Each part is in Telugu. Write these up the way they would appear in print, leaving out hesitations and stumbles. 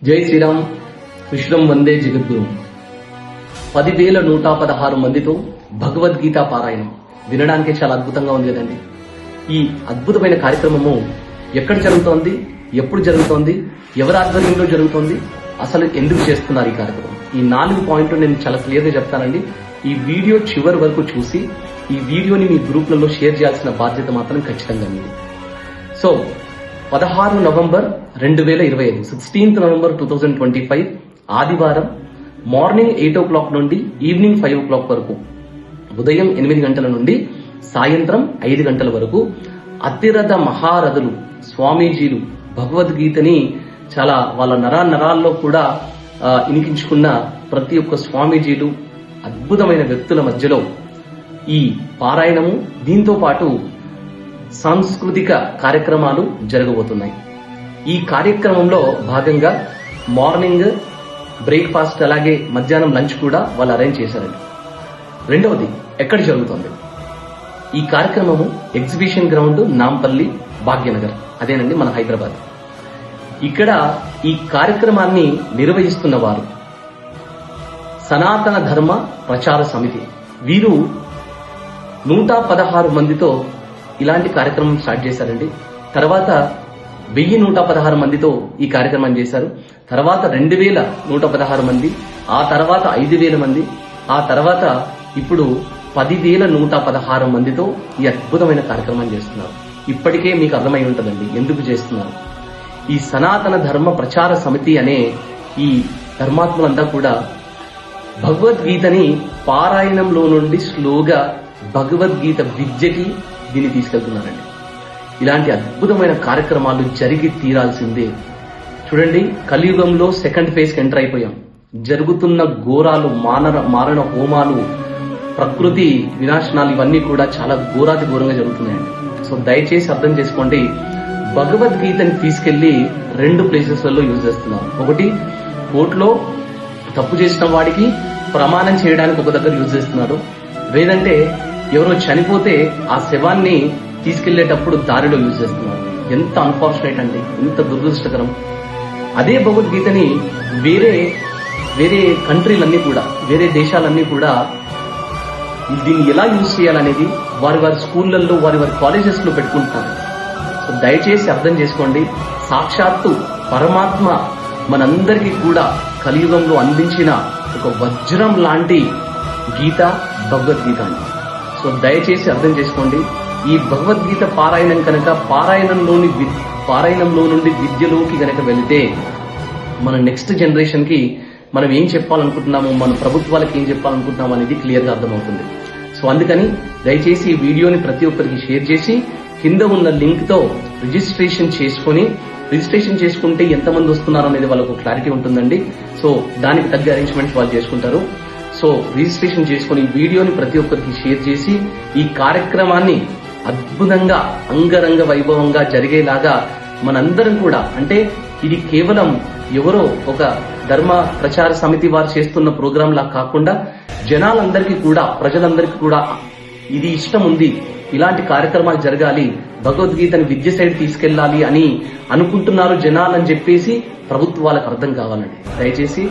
జై శ్రీరామ్ కృష్ణం వందే జగద్గురు 10,116 మందితో భగవద్గీత పారాయణం వినడానికి చాలా అద్భుతంగా ఉంది కదండి. ఈ అద్భుతమైన కార్యక్రమము ఎక్కడ జరుగుతోంది, ఎప్పుడు జరుగుతోంది, ఎవరి ఆధ్వర్యంలో జరుగుతోంది, అసలు ఎందుకు చేస్తున్నారు ఈ కార్యక్రమం, ఈ 4 పాయింట్లు నేను చాలా క్లియర్గా చెప్తానండి. ఈ వీడియో చివరి వరకు చూసి ఈ వీడియోని మీ గ్రూప్లలో షేర్ చేయాల్సిన బాధ్యత మాత్రం ఖచ్చితంగా ఉంది. సో 16 నవంబర్ 2025 16th నవంబర్ 2025 ఆదివారం మార్నింగ్ 8 o'clock నుండి ఈవినింగ్ 5 o'clock వరకు, ఉదయం 8 గంటల నుండి సాయంత్రం 5 గంటల వరకు అతిరథ మహారథులు స్వామీజీలు భగవద్గీతని చాలా వాళ్ళ నరాల్లో కూడా ఇనికించుకున్న ప్రతి ఒక్క స్వామీజీలు అద్భుతమైన వ్యక్తుల మధ్యలో ఈ పారాయణము, దీంతో పాటు సాంస్కృతిక కార్యక్రమాలు జరగబోతున్నాయి. ఈ కార్యక్రమంలో భాగంగా మార్నింగ్ బ్రేక్ఫాస్ట్ అలాగే మధ్యాహ్నం లంచ్ కూడా వాళ్ళు అరేంజ్ చేశారండి. రెండవది ఎక్కడ జరుగుతుంది ఈ కార్యక్రమము? ఎగ్జిబిషన్ గ్రౌండ్ నాంపల్లి భాగ్యనగర్, అదేనండి మన హైదరాబాద్. ఇక్కడ ఈ కార్యక్రమాన్ని నిర్వహిస్తున్న వారు సనాతన ధర్మ ప్రచార సమితి. వీరు 116 మందితో ఇలాంటి కార్యక్రమం స్టార్ట్ చేశారండి. తర్వాత 1116 మందితో ఈ కార్యక్రమం చేశారు. తర్వాత 2116 మంది, ఆ తర్వాత 5000 మంది, ఆ తర్వాత ఇప్పుడు 10,116 మందితో ఈ అద్భుతమైన కార్యక్రమం చేస్తున్నారు. ఇప్పటికే మీకు అర్థమై ఉంటుందండి ఎందుకు చేస్తున్నారు. ఈ సనాతన ధర్మ ప్రచార సమితి అనే ఈ ధర్మాత్ములంతా కూడా భగవద్గీతని పారాయణంలో నుండి స్లోగా భగవద్గీత విద్యకి దీన్ని తీసుకెళ్తున్నారండి. ఇలాంటి అద్భుతమైన కార్యక్రమాలు జరిగి తీరాల్సిందే. చూడండి, కలియుగంలో సెకండ్ ఫేజ్ కి ఎంటర్ అయిపోయాం. జరుగుతున్న ఘోరాలు, మారణ హోమాలు, ప్రకృతి వినాశనాలు, ఇవన్నీ కూడా చాలా ఘోరాతి ఘోరంగా జరుగుతున్నాయండి. సో దయచేసి అర్థం చేసుకోండి, భగవద్గీతని తీసుకెళ్లి 2 ప్లేసెస్లలో యూజ్ చేస్తున్నారు. ఒకటి, కోర్టులో తప్పు చేసిన వాడికి ప్రమాణం చేయడానికి ఒక దగ్గర యూజ్ చేస్తున్నారు. లేదంటే ఎవరో చనిపోతే ఆ శవాన్ని తీసుకెళ్లేటప్పుడు దారిలో యూజ్ చేస్తున్నారు. ఎంత అన్ఫార్చునేట్ అండి, ఎంత దురదృష్టకరం. అదే భగవద్గీతని వేరే కంట్రీలన్నీ కూడా, వేరే దేశాలన్నీ కూడా దీన్ని ఎలా యూజ్ చేయాలనేది వారి స్కూళ్లలో, వారి కాలేజెస్ లో పెట్టుకుంటున్నారు. సో దయచేసి అర్థం చేసుకోండి, సాక్షాత్తు పరమాత్మ మనందరికీ కూడా కలియుగంలో అందించిన ఒక వజ్రం లాంటి గీత భగవద్గీత అండి. సో దయచేసి అర్థం చేసుకోండి, ఈ భగవద్గీత పారాయణం కనుక పారాయణంలో నుండి విద్యలోకి గనక వెళితే మన నెక్స్ట్ జనరేషన్ కి మనం ఏం చెప్పాలనుకుంటున్నాము, మన ప్రభుత్వాలకు ఏం చెప్పాలనుకుంటున్నాము అనేది క్లియర్ గా అర్థమవుతుంది. సో అందుకని దయచేసి ఈ వీడియోని ప్రతి ఒక్కరికి షేర్ చేసి కింద ఉన్న లింక్ తో రిజిస్ట్రేషన్ చేసుకుంటే ఎంతమంది వస్తున్నారు అనేది వాళ్ళకు క్లారిటీ ఉంటుందండి. సో దానికి తగ్గ అరేంజ్మెంట్స్ వాళ్ళు చేసుకుంటారు. సో రిజిస్ట్రేషన్ చేసుకుని ఈ వీడియోని ప్రతి ఒక్కరికి షేర్ చేసి ఈ కార్యక్రమాన్ని అద్భుతంగా అంగరంగ వైభవంగా జరిగేలాగా మనందరం కూడా, అంటే ఇది కేవలం ఎవరో ఒక ధర్మ ప్రచార సమితి వారు చేస్తున్న ప్రోగ్రాం లా కాకుండా జనాలందరికీ కూడా, ప్రజలందరికీ కూడా ఇది ఇష్టం ఉంది, ఇలాంటి కార్యక్రమాలు జరగాలి, భగవద్గీతని విద్య సైడ్ తీసుకెళ్లాలి అని అనుకుంటున్నారు జనాలని చెప్పేసి ప్రభుత్వాలకు అర్థం కావాలండి. దయచేసి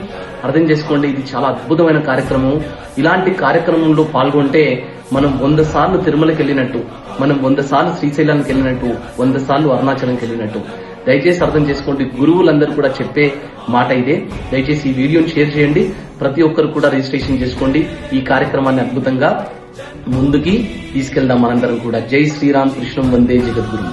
అర్థం చేసుకోండి, ఇది చాలా అద్భుతమైన కార్యక్రమం. ఇలాంటి కార్యక్రమంలో పాల్గొంటే మనం 100 సార్లు తిరుమలకి వెళ్ళినట్టు, మనం 100 సార్లు శ్రీశైలానికి వెళ్ళినట్టు, 100 సార్లు అరుణాచలంకి వెళ్ళినట్టు. దయచేసి అర్థం చేసుకోండి, గురువులందరూ కూడా చెప్పే మాట ఇదే. దయచేసి ఈ వీడియోని షేర్ చేయండి, ప్రతి ఒక్కరు కూడా రిజిస్ట్రేషన్ చేసుకోండి. ఈ కార్యక్రమాన్ని అద్భుతంగా ముందుకి తీసుకెళ్దాం మనందరం కూడా. జై శ్రీరామ్ కృష్ణం వందే జగద్గురు.